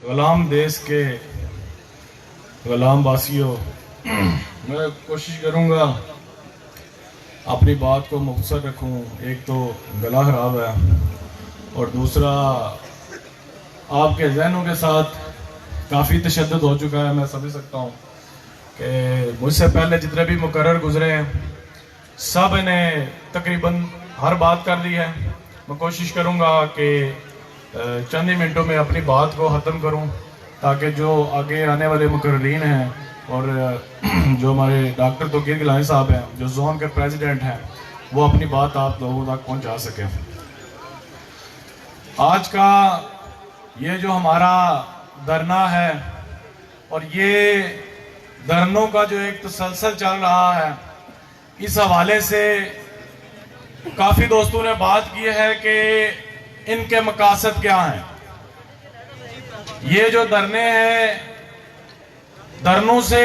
गुलाम देश के गुलाम वासियों, मैं कोशिश करूँगा अपनी बात को मुख्तसर रखूँ। एक तो गला ख़राब है और दूसरा आपके जहनों के साथ काफ़ी तशद्दुद हो चुका है। मैं समझ सकता हूँ कि मुझसे पहले जितने भी मुकर्रर गुजरे हैं सब ने तकरीबन हर बात कर ली है। मैं कोशिश करूँगा कि चंद ही मिनटों में अपनी बात को ख़त्म करूं ताकि जो आगे आने वाले मुकर्रीन हैं और जो हमारे डॉक्टर तौकीर गिलानी साहब हैं जो जोन के प्रेसिडेंट हैं वो अपनी बात आप लोगों तक पहुंचा सकें। आज का ये जो हमारा धरना है और ये धरनों का जो एक तसलसल चल रहा है, इस हवाले से काफ़ी दोस्तों ने बात की है कि इनके मकासद क्या हैं। ये जो धरने हैं, धरनों से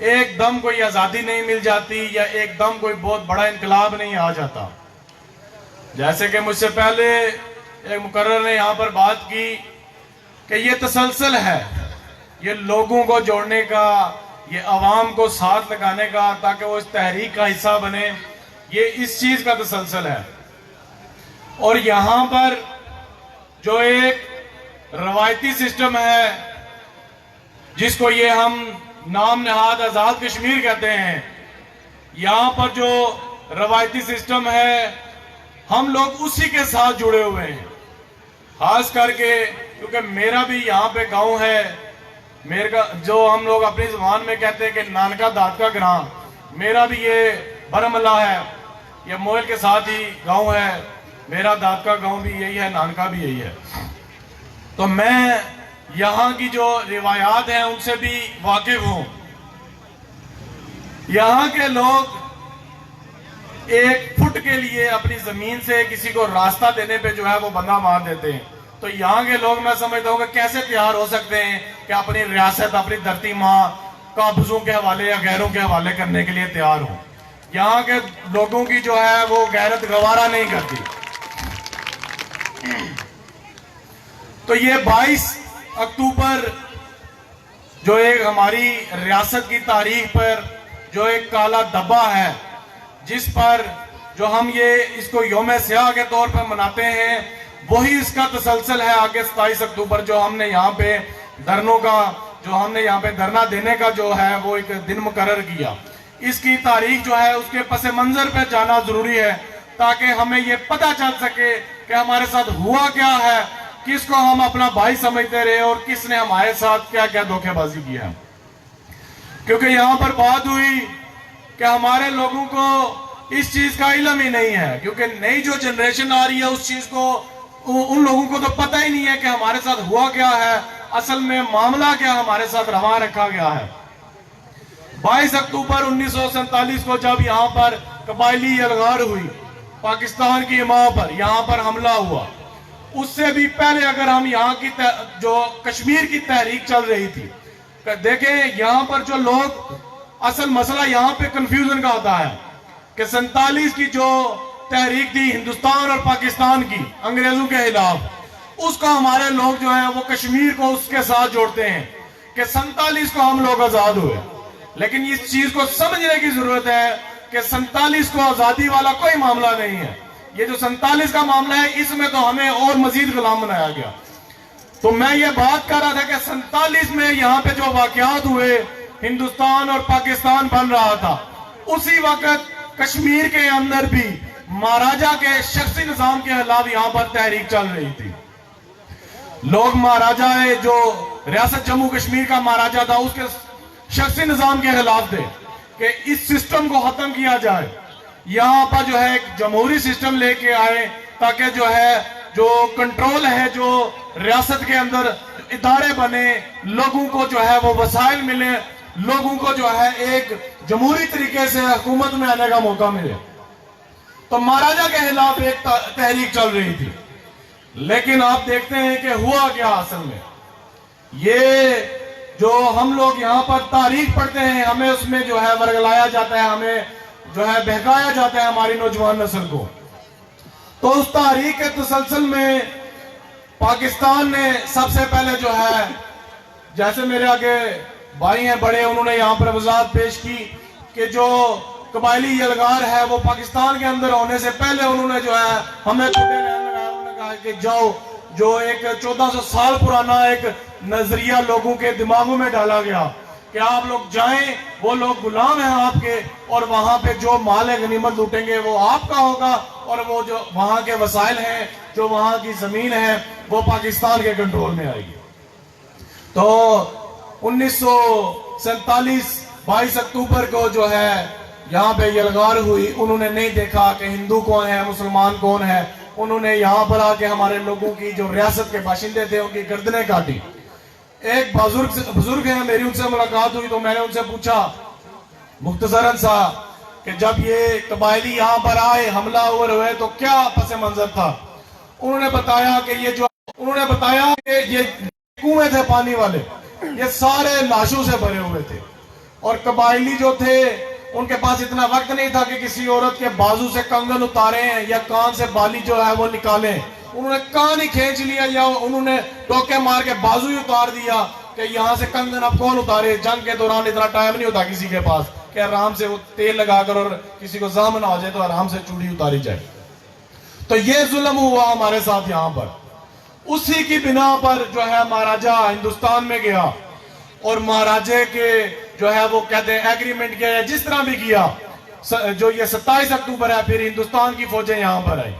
एकदम कोई आज़ादी नहीं मिल जाती या एकदम कोई बहुत बड़ा इनकलाब नहीं आ जाता। जैसे कि मुझसे पहले एक मुकर्रर ने यहाँ पर बात की कि ये तसलसल है, ये लोगों को जोड़ने का, ये अवाम को साथ लगाने का ताकि वो इस तहरीक का हिस्सा बने, ये इस चीज़ का तसलसल है। और यहाँ पर जो एक रवायती सिस्टम है जिसको ये हम नाम नहाद आज़ाद कश्मीर कहते हैं, यहाँ पर जो रवायती सिस्टम है हम लोग उसी के साथ जुड़े हुए हैं। खास करके क्योंकि मेरा भी यहाँ पे गांव है, मेरे का जो हम लोग अपनी ज़बान में कहते हैं कि नानका दाद का ग्राम, मेरा भी ये बरमला है, ये मोयल के साथ ही गांव है। मेरा दाद का गांव भी यही है, नानका भी यही है। तो मैं यहाँ की जो रिवायात हैं उनसे भी वाकिफ हूँ। यहाँ के लोग एक फुट के लिए अपनी जमीन से किसी को रास्ता देने पे जो है वो बंदा मार देते हैं। तो यहाँ के लोग मैं समझता हूँ कि कैसे तैयार हो सकते हैं कि अपनी रियासत, अपनी धरती माँ काबूजों के हवाले या गैरों के हवाले करने के लिए तैयार हो। यहाँ के लोगों की जो है वो गैरत गवारा नहीं करती। तो ये 22 अक्टूबर जो एक हमारी रियासत की तारीख पर जो एक काला धब्बा है, जिस पर जो हम ये इसको यौम स्याह के तौर पर मनाते हैं, वही इसका तसलसल है। आगे 27 अक्टूबर जो हमने यहाँ पे धरनों का, जो हमने यहाँ पे धरना देने का जो है वो एक दिन मुकर्रर किया, इसकी तारीख जो है उसके पस मंजर पे जाना जरूरी है ताकि हमें ये पता चल सके कि हमारे साथ हुआ क्या है, किसको हम अपना भाई समझते रहे और किसने हमारे साथ क्या क्या धोखेबाजी की है। क्योंकि यहाँ पर बात हुई कि हमारे लोगों को इस चीज का इल्म ही नहीं है, क्योंकि नई जो जनरेशन आ रही है उस चीज को, उन लोगों को तो पता ही नहीं है कि हमारे साथ हुआ क्या है, असल में मामला क्या हमारे साथ रवा रखा गया है। 22 अक्टूबर 1947 को जब यहाँ पर कबायली यलगार हुई, पाकिस्तान की माँ पर यहाँ पर हमला हुआ, उससे भी पहले अगर हम यहाँ की जो कश्मीर की तहरीक चल रही थी, देखें यहाँ पर जो लोग, असल मसला यहाँ पे कंफ्यूजन का होता है कि 47 की जो तहरीक थी हिंदुस्तान और पाकिस्तान की अंग्रेजों के खिलाफ, उसको हमारे लोग जो है वो कश्मीर को उसके साथ जोड़ते हैं कि 47 को हम लोग आजाद हुए। लेकिन इस चीज को समझने की जरूरत है कि 47 को आजादी वाला कोई मामला नहीं है। ये जो 47 का मामला है इसमें तो हमें और मजीद गुलाम बनाया गया। तो मैं ये बात कर रहा था कि 47 में यहाँ पे जो वाकयात हुए, हिंदुस्तान और पाकिस्तान बन रहा था, उसी वक्त कश्मीर के अंदर भी महाराजा के शख्सी निजाम के खिलाफ यहाँ पर तहरीक चल रही थी। लोग महाराजा जो रियासत जम्मू कश्मीर का महाराजा था उसके शख्सी निजाम के खिलाफ थे कि इस सिस्टम को खत्म किया जाए, यहाँ पर जो है एक जमहूरी सिस्टम लेके आए ताकि जो है जो कंट्रोल है, जो रियासत के अंदर इदारे बने, लोगों को जो है वो वसाइल मिले, लोगों को जो है एक जमहूरी तरीके से हुकूमत में आने का मौका मिले। तो महाराजा के खिलाफ एक तहरीक चल रही थी। लेकिन आप देखते हैं कि हुआ क्या असल में। ये जो हम लोग यहाँ पर तारीख पढ़ते हैं, हमें उसमें जो है वर्गलाया जाता है, हमें जो है बहकाया जाता है हमारी नौजवान नस्ल को। तो उस तारीख के तसलसल में पाकिस्तान ने सबसे पहले जो है, जैसे मेरे आगे भाई हैं बड़े, उन्होंने यहाँ पर वजाहत पेश की कि जो कबायली यलगार है वो पाकिस्तान के अंदर होने से पहले उन्होंने जो है हमें उन्होंने कहा कि जाओ, जो एक 1400 साल पुराना एक नजरिया लोगों के दिमागों में डाला गया कि आप लोग जाएं, वो लोग गुलाम हैं आपके, और वहां पे जो माल गनीमत लूटेंगे वो आपका होगा, और वो जो वहां के वसाइल हैं, जो वहां की जमीन है, वो पाकिस्तान के कंट्रोल में आएगी। तो 1947 22 अक्टूबर को जो है यहाँ पे यलगार हुई। उन्होंने नहीं देखा कि हिंदू कौन है, मुसलमान कौन है। उन्होंने यहाँ पर आके हमारे लोगों की, जो रियासत के बाशिंदे थे, उनकी गर्दनें काटी। एक बुजुर्ग है, मेरी उनसे मुलाकात हुई तो मैंने उनसे पूछा मुख्तसरन सा कि जब ये कबायली यहाँ पर आए, हमलावर हुए, तो क्या पस मंजर था। उन्होंने बताया कि ये कुएं थे पानी वाले, ये सारे लाशों से भरे हुए थे, और कबायली जो थे उनके पास इतना वक्त नहीं था कि किसी औरत के बाजू से कंगन उतारे या कान से बाली जो है वो निकालें। उन्होंने कान ही खींच लिया या उन्होंने टोके मार के बाजू ही उतार दिया कि यहाँ से कंगन अब कौन उतारे। जंग के दौरान इतना टाइम नहीं होता किसी के पास कि आराम से वो तेल लगाकर, और किसी को ज़ख्म ना हो जाए तो आराम से चूड़ी उतारी जाए। तो ये जुल्म हुआ हमारे साथ यहाँ पर। उसी की बिना पर जो है महाराजा हिंदुस्तान में गया, और महाराजे के जो है वो कहते हैं एग्रीमेंट किया, जिस तरह भी किया। जो ये 27 अक्टूबर है, फिर हिंदुस्तान की फौजें यहाँ पर आई,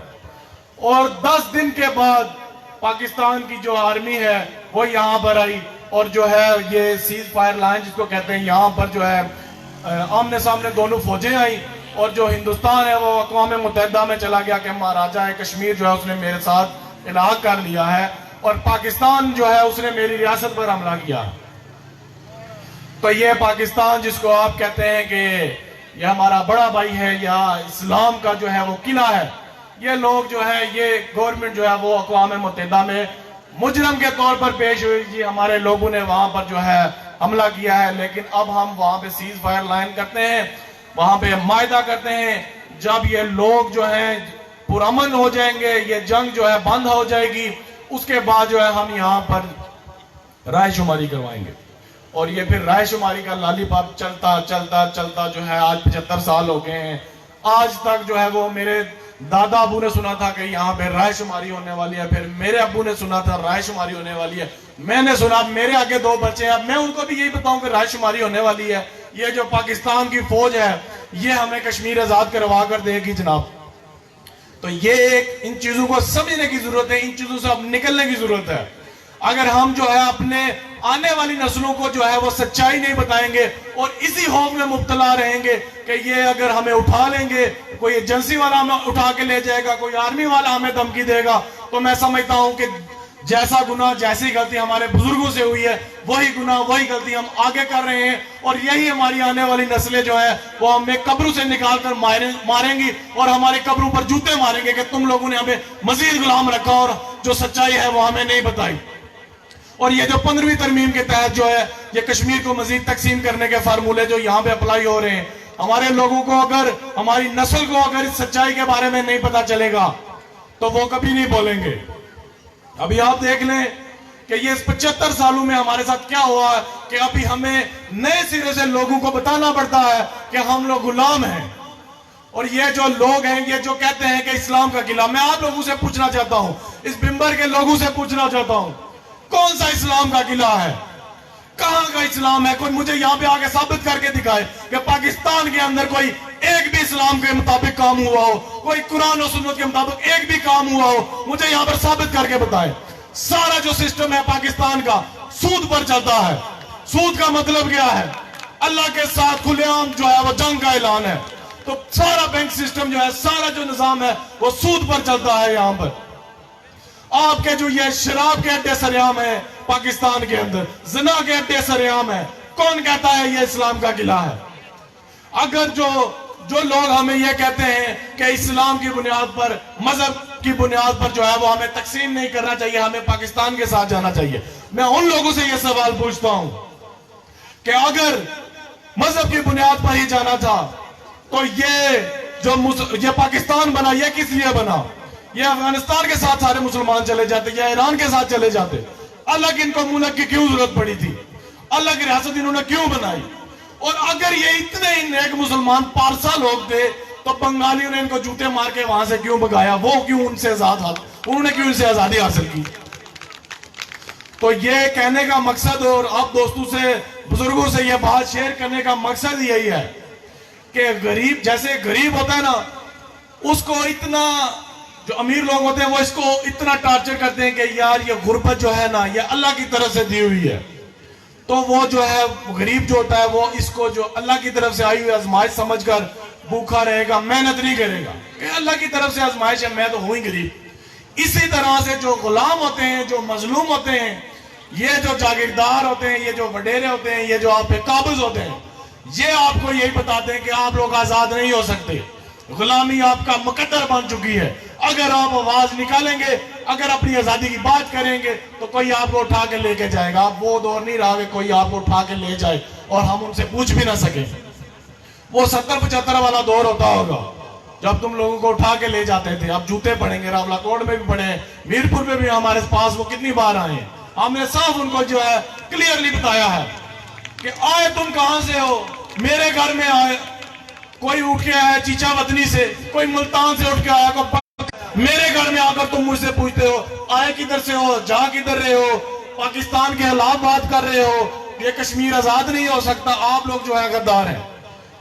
और 10 दिन के बाद पाकिस्तान की जो आर्मी है वो यहाँ पर आई, और जो है ये सीज फायर लाइन जिसको कहते हैं, यहाँ पर जो है आमने सामने दोनों फौजें आई, और जो हिंदुस्तान है वो अक़वाम मुत्तहिदा में चला गया कि महाराजा कश्मीर जो है उसने मेरे साथ इलाक़ कर लिया है, और पाकिस्तान जो है उसने मेरी रियासत पर हमला किया। तो ये पाकिस्तान जिसको आप कहते हैं कि ये हमारा बड़ा भाई है या इस्लाम का जो है वो किला है, ये लोग जो है, ये गवर्नमेंट जो है वो अक़वाम मुत्तहिदा में मुजरम के तौर पर पेश हुई जी। हमारे लोगों ने वहां पर जो है हमला किया है, लेकिन अब हम वहां पे सीज फायर लाइन करते हैं, वहां पे मायदा करते हैं। जब ये लोग जो है पुरअमन हो जाएंगे, ये जंग जो है बंद हो जाएगी, उसके बाद जो है हम यहाँ पर रायशुमारी करवाएंगे। और ये फिर रायशुमारी का लालीपाप चलता चलता चलता जो है आज 75 साल हो गए हैं। आज तक जो है वो मेरे दादा अबू ने सुना था कि यहाँ पे रायशुमारी होने वाली है, फिर मेरे अबू ने सुना था रायशुमारी होने वाली है, मैंने सुना, मेरे आगे 2 बच्चे हैं, अब मैं उनको भी यही बताऊं कि रायशुमारी होने वाली है। ये जो पाकिस्तान की फौज है ये हमें कश्मीर आजाद करवा कर देगी जनाब। तो ये एक इन चीजों को समझने की जरूरत है, इन चीजों से अब निकलने की जरूरत है। अगर हम जो है अपने आने वाली नस्लों को जो है वो सच्चाई नहीं बताएंगे और इसी खौफ में मुब्तला रहेंगे कि ये अगर हमें उठा लेंगे, कोई एजेंसी वाला हमें उठा के ले जाएगा, कोई आर्मी वाला हमें धमकी देगा, तो मैं समझता हूं कि जैसा गुनाह, जैसी गलती हमारे बुजुर्गों से हुई है, वही गुनाह, वही गलती हम आगे कर रहे हैं। और यही हमारी आने वाली नस्लें जो है वो हमें कब्रों से निकाल कर मारेंगी और हमारी कब्रों पर जूते मारेंगे कि तुम लोगों ने हमें मजीद गुलाम रखा और जो सच्चाई है वो हमें नहीं बताई। और ये जो 15वीं तरमीम के तहत जो है ये कश्मीर को मजीद तकसीम करने के फार्मूले जो यहाँ पे अप्लाई हो रहे हैं, हमारे लोगों को अगर, हमारी नस्ल को अगर इस सच्चाई के बारे में नहीं पता चलेगा तो वो कभी नहीं बोलेंगे। अभी आप देख लें कि ये इस 75 सालों में हमारे साथ क्या हुआ है कि अभी हमें नए सिरे से लोगों को बताना पड़ता है कि हम लोग गुलाम हैं। और ये जो लोग हैं, ये जो कहते हैं कि इस्लाम का किला, मैं आप लोगों से पूछना चाहता हूं, इस बिंबर के लोगों से पूछना चाहता हूं, कौन सा इस्लाम का किला है? कहां का इस्लाम है? कोई मुझे यहां पे आके साबित करके दिखाए कि पाकिस्तान के अंदर कोई एक भी इस्लाम के मुताबिक काम हुआ हो, कोई कुरान और सुन्नत के मुताबिक एक भी काम हुआ हो, मुझे यहां पर साबित करके बताए। सारा जो सिस्टम है पाकिस्तान का सूद पर चलता है। सूद का मतलब क्या है? अल्लाह के साथ खुलेआम जो है वो जंग का ऐलान है। तो सारा बैंक सिस्टम जो है, सारा जो निजाम है वो सूद पर चलता है। यहां पर आपके जो ये शराब के अड्डे सरेआम है पाकिस्तान के अंदर, जिना के अड्डे सरेआम है। कौन कहता है ये इस्लाम का किला है? अगर जो लोग हमें ये कहते हैं कि इस्लाम की बुनियाद पर, मजहब की बुनियाद पर जो है वो हमें तकसीम नहीं करना चाहिए, हमें पाकिस्तान के साथ जाना चाहिए, मैं उन लोगों से ये सवाल पूछता हूं कि अगर मजहब की बुनियाद पर ही जाना था तो ये पाकिस्तान बना, ये किस लिए बना? ये अफगानिस्तान के साथ सारे मुसलमान चले जाते या ईरान के साथ चले जाते। अलग इनको मुल्क की क्यों जरूरत पड़ी थी? अलग रियासत इन्होंने क्यों बनाई? और अगर ये इतने ही नेक मुसलमान पारसा लोग थे तो बंगालियों ने इनको जूते मार के वहां से क्यों भगाया? वो क्यों उनसे उन्होंने क्यों इनसे आजादी हासिल की? तो ये कहने का मकसद, और आप दोस्तों से, बुजुर्गों से ये बात शेयर करने का मकसद यही है कि गरीब, जैसे गरीब होता है ना, उसको इतना, जो अमीर लोग होते हैं वो इसको इतना टार्चर करते हैं कि यार ये गुर्बत जो है ना, ये अल्लाह की तरफ से दी हुई है। तो वो जो है गरीब जो होता है वो इसको जो अल्लाह की तरफ से आई हुई आजमाइश समझकर भूखा रहेगा, मेहनत नहीं करेगा कि अल्लाह की तरफ से आजमाइश है, मैं तो हूं ही गरीब। इसी तरह से जो गुलाम होते हैं, जो मजलूम होते हैं, ये जो जागीरदार होते हैं, ये जो वडेरे होते हैं, ये जो आप पे काबिज होते हैं, ये आपको यही बताते हैं कि आप लोग आजाद नहीं हो सकते, गुलामी आपका मुकद्दर बन चुकी है। अगर आप आवाज निकालेंगे, अगर अपनी आजादी की बात करेंगे तो कोई आपको उठा के लेके जाएगा। आप वो दौर नहीं रहा कि कोई आपको उठा के ले जाए और हम उनसे पूछ भी ना सके। वो 70-75 वाला दौर होता होगा जब तुम लोगों को उठा के ले जाते थे। अब जूते पड़ेंगे, रावला कोट में भी पड़े, मीरपुर में भी हमारे पास वो कितनी बार आए। हमने साफ उनको जो है क्लियरली बताया है कि आए तुम कहां से हो, मेरे घर में आए, कोई उठ के आया चीचा वतनी से, कोई मुल्तान से उठ के आया, कोई मेरे घर में आकर तुम मुझसे पूछते हो आए किधर से हो, जा किधर रहे हो, पाकिस्तान के खिलाफ बात कर रहे हो, ये कश्मीर आजाद नहीं हो सकता। आप लोग जो है गद्दार हैं।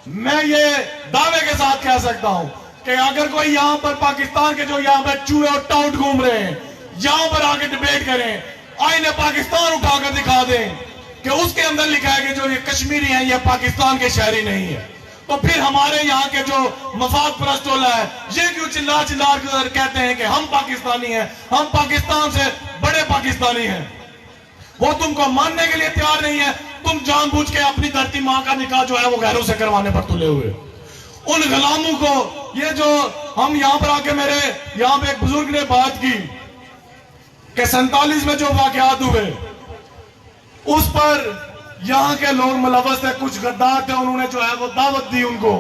मैं ये दावे के साथ कह सकता हूं कि अगर कोई यहाँ पर पाकिस्तान के जो यहाँ पर चूहे और टाउट घूम रहे हैं, यहाँ पर आके डिबेट करें, आईने पाकिस्तान उठाकर दिखा दें कि उसके अंदर लिखा है कि जो ये कश्मीरी हैं ये पाकिस्तान के शहरी नहीं है, तो फिर हमारे यहाँ के जो मफाद परस्त टोला है ये क्यों चिल्ला चिल्ला कर कहते हैं कि हम पाकिस्तानी हैं, हम पाकिस्तान से बड़े पाकिस्तानी हैं? वो तुमको मानने के लिए तैयार नहीं है। तुम जानबूझ के अपनी धरती माँ का निकाह जो है वो गैरों से करवाने पर तुले हुए। उन गुलामों को, ये जो हम यहाँ पर आके, मेरे यहाँ पे एक बुजुर्ग ने बात की कि 47 में जो वाकयात हुए उस पर यहाँ के लोग मुलव्वस थे, कुछ गद्दार थे, उन्होंने जो है वो दावत दी उनको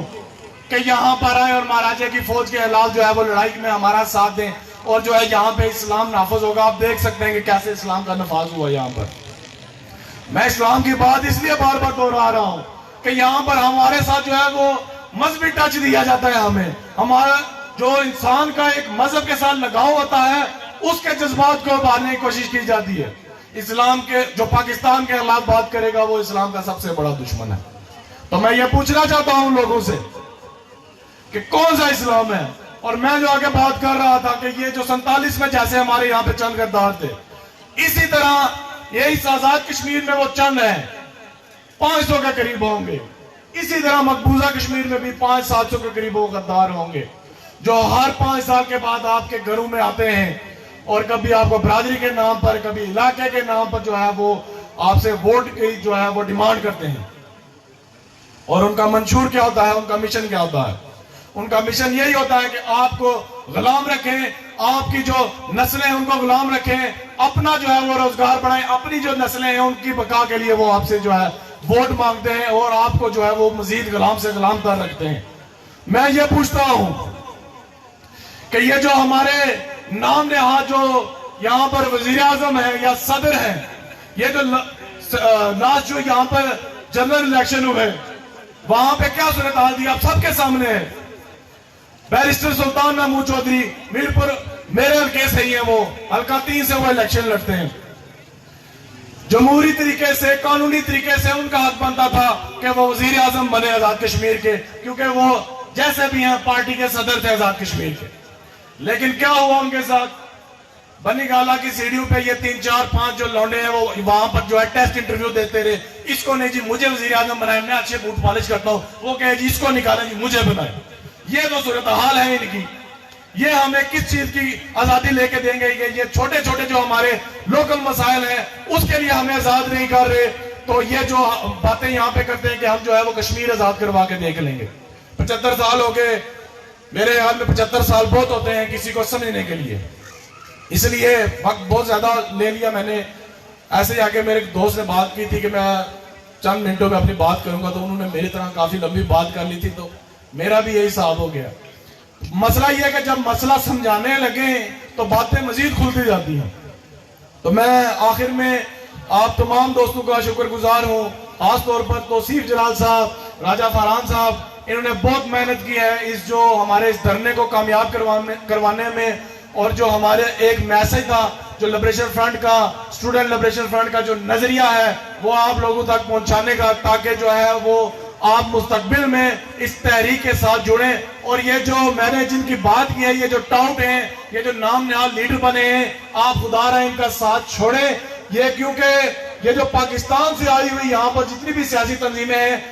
कि यहाँ पर आए और महाराजा की फौज के खिलाफ जो है वो लड़ाई में हमारा साथ दें और जो है यहाँ पे इस्लाम नाफज होगा। आप देख सकते हैं कि कैसे इस्लाम का नफाज हुआ यहाँ पर। मैं इस्लाम की बात इसलिए बार बार दोहरा रहा हूँ कि यहाँ पर हमारे साथ जो है वो मजहबी टच दिया जाता है हमें। हमारा जो इंसान का एक मजहब के साथ लगाव होता है उसके जज्बात को उभारने की कोशिश की जाती है। इस्लाम के, जो पाकिस्तान के खिलाफ बात करेगा वो इस्लाम का सबसे बड़ा दुश्मन है। तो मैं ये पूछना चाहता हूं लोगों से कि कौन सा इस्लाम है? और मैं जो आगे बात कर रहा था कि ये जो 47 में जैसे हमारे यहाँ पे चंद गद्दार थे, इसी तरह ये इस आजाद कश्मीर में वो चंद है 500 के करीब होंगे। इसी तरह मकबूजा कश्मीर में भी 500-700 के करीब वो गद्दार होंगे जो हर 5 साल के बाद आपके घरों में आते हैं और कभी आपको बरादरी के नाम पर, कभी इलाके के नाम पर जो है वो आपसे वोट की जो है वो डिमांड करते हैं। और उनका मंशूर क्या होता है, उनका मिशन क्या होता है? उनका मिशन यही होता है कि आपको गुलाम रखें, आपकी जो नस्लें हैं उनको गुलाम रखें, अपना जो है वो रोजगार बढ़ाएं, अपनी जो नस्लें हैं उनकी बका के लिए वो आपसे जो है वोट मांगते हैं और आपको जो है वो मजीद गुलाम से गुलाम तर रखते हैं। मैं ये पूछता हूं कि ये जो हमारे नाम नेहाद जो यहाँ पर वजीर आजम है या सदर है, ये जो लास्ट जो यहाँ पर जनरल इलेक्शन हुए वहां पे क्या सूरत हाल दी आप सबके सामने है। बैरिस्टर सुल्तान महमूद चौधरी मीरपुर मेरे हल्के से ही है, वो हल्का 3 से वो इलेक्शन लड़ते हैं। जमहूरी तरीके से, कानूनी तरीके से उनका हक बनता था कि वो वजीर आजम बने आजाद कश्मीर के, क्योंकि वो जैसे भी हैं पार्टी के सदर थे आजाद कश्मीर के। लेकिन क्या हुआ उनके साथ? बनी गाला की सीढ़ियों पे ये 3, 4, 5 जो लौंडे हैं वो वहां पर जो है टेस्ट इंटरव्यू देते रहे। इसको नहीं जी मुझे वजीर आजम बनाए, मैं अच्छे बूट पॉलिश करता हूं, वो कहे जी इसको निकालें जी मुझे बनाए। ये तो सूरत हाल है इनकी। ये हमें किस चीज की आजादी लेके देंगे? ये छोटे छोटे जो हमारे लोकल मसाइल हैं उसके लिए हमें आजाद नहीं कर रहे। तो ये जो बातें यहाँ पे करते हैं कि हम जो है वो कश्मीर आजाद करवा के देख लेंगे। 75 साल हो गए, मेरे ख्याल में 75 साल बहुत होते हैं किसी को समझने के लिए, इसलिए वक्त बहुत ज्यादा ले लिया मैंने। ऐसे ही आके मेरे दोस्त ने बात की थी कि मैं चंद मिनटों में अपनी बात करूंगा, तो उन्होंने मेरी तरह काफी लंबी बात कर ली थी, तो मेरा भी यही हिसाब हो गया। मसला यह है कि जब मसला समझाने लगे तो बातें मजीद खुलती जाती हैं। तो मैं आखिर में आप तमाम दोस्तों का शुक्रगुजार हूँ, खासतौर पर तौसीफ जलाल साहब, राजा फरहान साहब, इन्होंने बहुत मेहनत की है इस जो हमारे इस धरने को कामयाब करवाने में। और जो हमारे एक मैसेज था जो लिबरेशन फ्रंट का, स्टूडेंट लिबरेशन फ्रंट का जो नजरिया है वो आप लोगों तक पहुंचाने का, ताकि जो है वो आप मुस्तकबिल में इस तहरीक के साथ जुड़े। और ये जो मैंने जिनकी बात की है, ये जो टाउट हैं, ये जो नाम नहाल लीडर बने हैं, आप खुदा इनका साथ छोड़े। ये क्योंकि ये जो पाकिस्तान से आई हुई यहाँ पर जितनी भी सियासी तंजीमें हैं,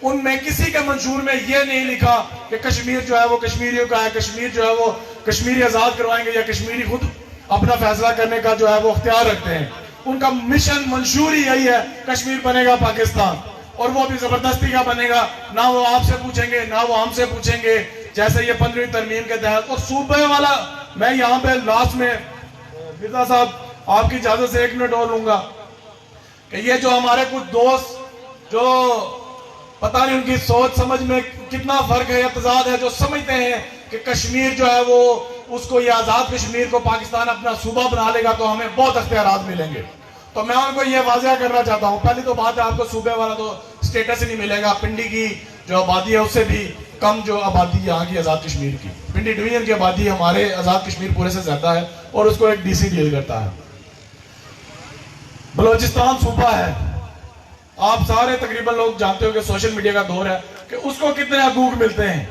उनमें किसी के मंशूर में ये नहीं लिखा कि कश्मीर जो है वो कश्मीरियों का है, कश्मीर जो है वो कश्मीरी आजाद करवाएंगे या कश्मीरी खुद अपना फैसला करने का जो है वो अख्तियार रखते हैं। उनका मिशन मंशूर ही यही है, कश्मीर बनेगा पाकिस्तान, और वो भी जबरदस्ती का बनेगा। ना वो आपसे पूछेंगे ना वो हमसे पूछेंगे, जैसे ये 15वीं तरमीम के तहत। और सूबे वाला, मैं यहाँ पे लास्ट में मिर्जा साहब आपकी इजाजत से 1 मिनट और लूंगा कि ये जो हमारे कुछ दोस्त जो पता नहीं उनकी सोच समझ में कितना फर्क है या तजाद है, जो समझते हैं कि कश्मीर जो है वो उसको, ये आजाद कश्मीर को पाकिस्तान अपना सूबा बना लेगा तो हमें बहुत अख्तियारात मिलेंगे। तो मैं उनको ये वाज़ेह करना चाहता हूँ, पहली तो बात है आपको सूबे वाला तो स्टेटस ही नहीं मिलेगा। पिंडी की जो आबादी है उससे भी कम जो आबादी यहाँ की आज़ाद कश्मीर की, पिंडी डिवीजन की आबादी हमारे आज़ाद कश्मीर पूरे से ज्यादा है, और उसको एक DC डील करता है। बलोचिस्तान सूबा है, आप सारे तकरीबन लोग जानते हो कि सोशल मीडिया का दौर है कि उसको कितने हकूक मिलते हैं।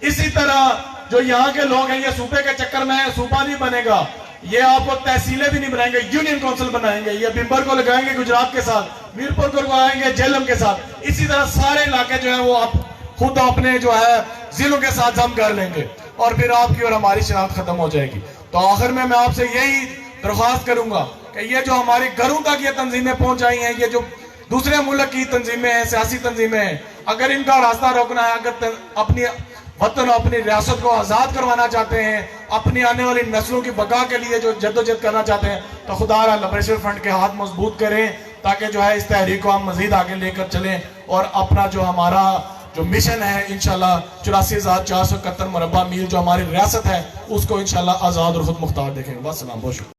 इसी तरह जो यहाँ के लोग हैं, ये सूबे के चक्कर में सूबा नहीं बनेगा, ये आपको तहसीलें भी नहीं बनाएंगे, यूनियन काउंसिल बनाएंगे। ये बिम्बर को लगाएंगे गुजरात के साथ, मीरपुर को लगाएंगे जेलम के साथ। इसी तरह सारे इलाके जो है वो आप खुद अपने जो है जिलों के साथ जम कर लेंगे, और फिर आपकी और हमारी शनाख्त खत्म हो जाएगी। तो आखिर में मैं आपसे यही दरख्वास्त करूंगा कि ये जो हमारे घरों तक ये तंजीमें पहुंच आई हैं, ये जो दूसरे मुल्क की तंजीमें हैं, सियासी तंजीमें हैं, अगर इनका रास्ता रोकना है, अगर अपनी वतन और अपनी रियासत को आज़ाद करवाना चाहते हैं, अपनी आने वाली नस्लों की बका के लिए जो जद्दोजहद करना चाहते हैं, तो खुदा लिबरेशन फ्रंट के हाथ मजबूत करें, ताकि जो है इस तहरीक को हम मजीद आगे लेकर चलें और अपना जो हमारा जो मिशन है इंशाल्लाह 84,471 मुरब्बा मील जो हमारी रियासत है उसको इंशाल्लाह आज़ाद और खुद मुख्तार देखेंगे। बस सलाम, बहुत शुक्रिया।